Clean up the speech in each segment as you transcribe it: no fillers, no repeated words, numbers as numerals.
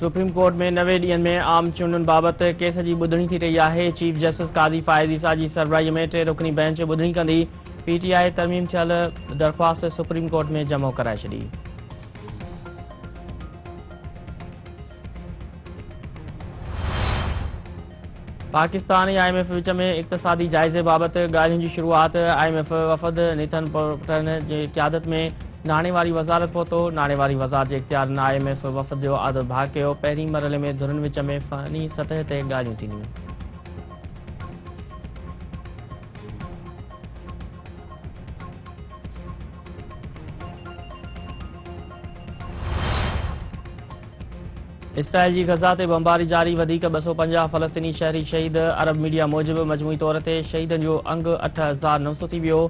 Supreme court में 90 ॾींहनि में आम चूंडुनि बाबति केस जी ॿुधणी थी रही आहे। चीफ जस्टिस काज़ी फ़ाइज़ ईसा जी सरबराहीअ में 3 रुकनी बेंच ॿुधणी कंदी। पीटीआई तरमीम थियल दरख़्वास्त सुप्रीम कोर्ट में जमो कराए छॾी। पाकिस्तान ऐं IMF विच में इक़्तिसादी जाइज़े बाबति ॻाल्हियुनि जी शुरूआत। IMF वफ़द निथन पोर्टन जी क़यादत में नाणे वारी वज़ारत पहुतो। नाणे वारी वज़ारत जे इख़्तियार IMF वफ़द जो आदो भाग कयो। पहिरीं मरहले में धुरनि विच में फ़नी सतह ते ॻाल्हियूं थींदियूं। इसराइल जी गज़ा ते बमबारी जारी। वधीक 250 फ़लस्तीनी शहरी शहीद। अरब मीडिया मूजिबि मजमूई तौर ते शहीदनि जो अंग 8,900 थी वियो।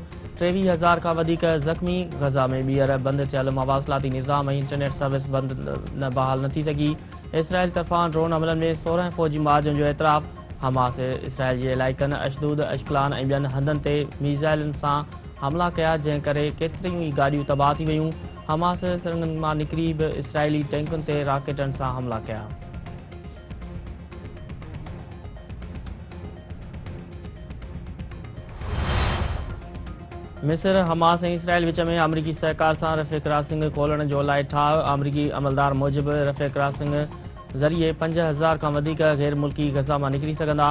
23,000 खां वधीक ज़ख़्मी। गज़ा में ॿीहर बंदि थियल मवासिलाती निज़ाम ऐं इंटरनेट सर्विस बहाल न थी सघी। इसराइल तरफ़ां ड्रोन हमलनि में 16 फ़ौजी मारिजनि जो एतिराफ़। हमास इसराइल जे इलाइक़नि अशदूद, अशकलान ऐं ॿियनि हंधनि ते मीज़ाइलनि सां हमला कया, जंहिं करे केतिरियूं ई गाॾियूं तबाह थी वयूं। हमास सुरंगनि मां निकिरी बि इसराइली टैंकुनि ते रॉकेटनि सां हमला कया। मिस्र हमास ऐं इसराइल विच में अमरीकी सहकार सां रफ़े क्रॉसिंग खोलण जो लाइ ठाह। अमरीकी अमलदार मूजिबि रफ़े क्रॉसिंग ज़रिए 5,000 खां वधीक गैर मुल्की गज़ा मां निकिरी सघंदा।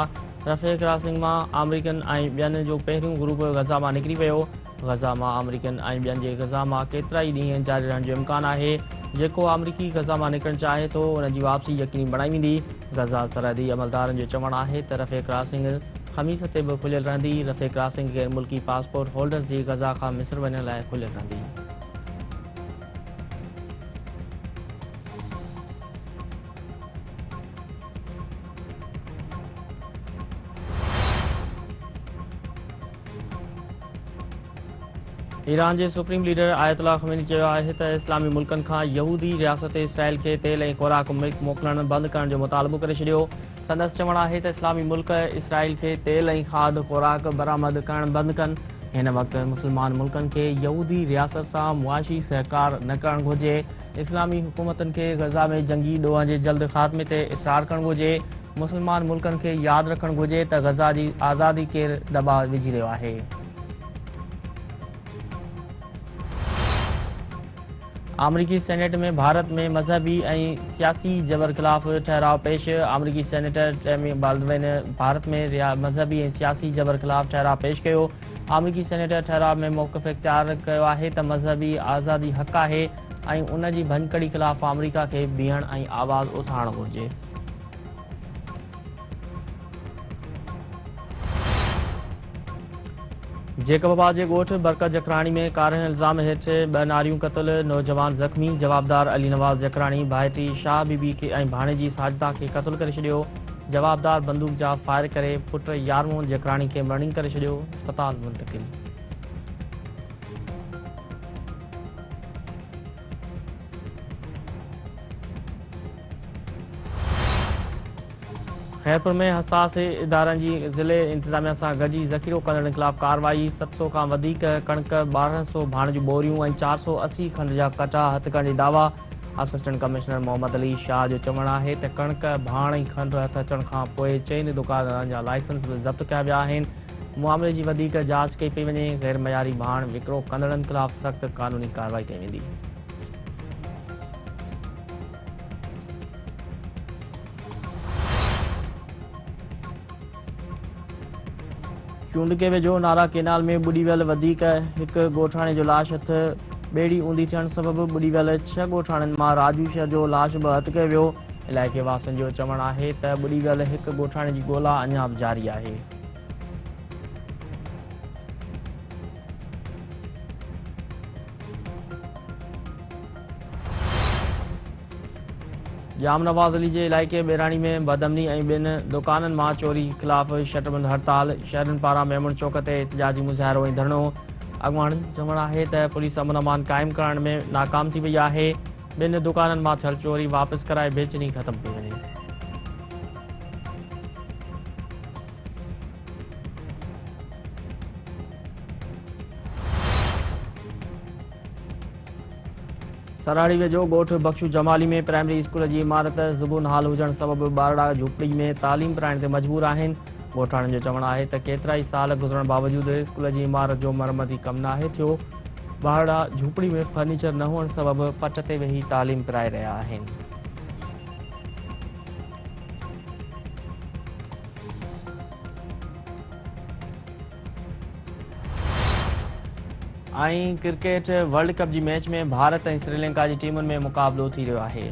रफ़े क्रॉसिंग मां अमरीकन ऐं ॿियनि जो पहिरियों ग्रुप गज़ा मां निकिरी वियो। गज़ा मां अमरीकन ऐं ॿियनि जे गज़ा मां केतिरा ई ॾींहं जारी रहण जो इम्कान आहे। जेको अमरीकी गज़ा मां निकिरणु चाहे थो उन जी वापसी यकीनी बणाई वेंदी। गज़ा सरहदी अमलदारनि जो चवणु आहे त रफ़े क्रॉसिंग ख़मीस ते बि खुलियल रहंदी। रफ़े क्रॉसिंग गैर मुल्की पासपोर्ट होल्डर्स जी गज़ा खां मिस्र वञण लाइ खुलियल रहंदी। ईरान जे सुप्रीम लीडर आयतुल्लाह ख़मेनी चयो आहे त इस्लामी मुल्कनि खां यहूदी रियासत इसराइल खे तेल ऐं ख़ुराक मोकिलणु बंदि करण जो मुतालबो करे छॾियो। संदसि चवणु आहे त इस्लामी मुल्क इसराइल खे तेल ऐं खाद ख़ुराक बरामद करणु बंदि कनि। हिन वक़्तु मुस्लमान मुल्कनि खे यहूदी रियासत सां मुआशी सहकार न करणु घुरिजे। इस्लामी हुकूमतुनि खे गज़ा में जंगी ॾोह जे जल्द ख़ात्मे ते इसरार करणु घुरिजे। मुस्लमान मुल्कनि खे यादि रखणु घुरिजे त गज़ा जी आज़ादी केरु दॿाउ विझी रहियो आहे। अमरीकी सेनेट में भारत में मज़हबी ऐं सियासी जबर ख़िलाफ़ ठहराव पेश। अमरीकी सेनेटर टेमी बाल्डविन भारत में मज़हबी ऐं सियासी जबर ख़िलाफ़ ठहराव पेश कयो। अमरीकी सेनेटर ठहराव में मौक़िफ़ इख़्तियार कयो आहे त मज़हबी आज़ादी हक़ आहे ऐं उन जी भञकड़ी ख़िलाफ़ अमरीका खे बीहण ऐं आवाज़ उथारणु घुरिजे। जेकबाबाद जे ॻोठ बरकत जखराणी में कारह इल्ज़ाम हेठि 2 नारियूं क़तल, नौजवान ज़ख़्मी। जवाबदार अली नवाज़ जखराणी भाइटी शाह बीबी खे ऐं भाणेजी साजिदा खे क़तलु करे छॾियो। जवाबदार बंदूक जा फायर करे पुट 11 जखराणी खे मरणीं करे छॾियो। अस्पताल मुंतक़िल। खैरपुर में हसास इदारनि जी ज़िले इंतज़ामिया सां गॾिजी ज़ख़ीरो कंदड़नि ख़िलाफ़ कार्रवाई। 700 खां वधीक कणिक, 1200 भाण जूं बोरियूं ऐं 480 खंड जा कटा हथ करण जी दावा। असिस्टेंट कमिश्नर मोहम्मद अली शाह जो चवणु आहे त कणिक, भाण ऐं खंड हथ अचण खां पोइ 4 दुकानदारनि जा लाइसेंस बि ज़ब्त कया विया आहिनि। मामले जी वधीक जांच कई पई वञे। गैर मयारी भाण विकिरो कंदड़नि ख़िलाफ़ सख़्त क़ानूनी कार्रवाई कई वेंदी। चूंडके वेझो नारा केनाल में ॿुॾी वियल वधीक हिकु ॻोठाणे जो लाश हथ। ॿेड़ी ऊंधी थियण सबबि ॿुॾी वियल 6 ॻोठाणनि मां राजू शहर जो लाश बि हथ कयो वियो। इलाइक़े वासियुनि जो चवणु आहे त ॿुॾी वियल हिकु ॻोठाणे जी ॻोल्हा अञा बि जारी आहे। जाम नवाज़ अली जे इलाइक़े बेराणी में बदमनी ऐं 2 दुकाननि मां चोरी ख़िलाफ़ शटरबंद हड़ताल। शहरनि पारां मेमण चौक ते एहतिजाजी मुज़ाहिरो ऐं धरणो। अॻुवाणनि चवणु आहे त पुलिस अमन अमान क़ाइमु करण में नाकाम थी वई आहे। 2 दुकाननि मां थियल चोरी वापसि कराए बेचनी ख़तमु कई वञे। सराड़ी वेझो ॻोठ बख्शू जमाली में प्राइमरी स्कूल जी इमारत ज़ुगुन हाल हुजण सबबि ॿारड़ा झूपड़ी में तालीम पढ़ाइण ते मजबूर आहिनि। ॻोठाणनि जो चवणु आहे त केतिरा ई साल गुज़रण बावजूदि स्कूल जी इमारत जो मरमती कमु नाहे थियो। ॿारड़ा झूपड़ी में फर्नीचर न हुअण सबबि पट ते वेही तालीम पिराए रहिया आहिनि। क्रिकेट वर्ल्ड कप जी मैच में भारत ऐं श्रीलंका जी टीमुनि में मुक़ाबिलो थी रहियो आहे।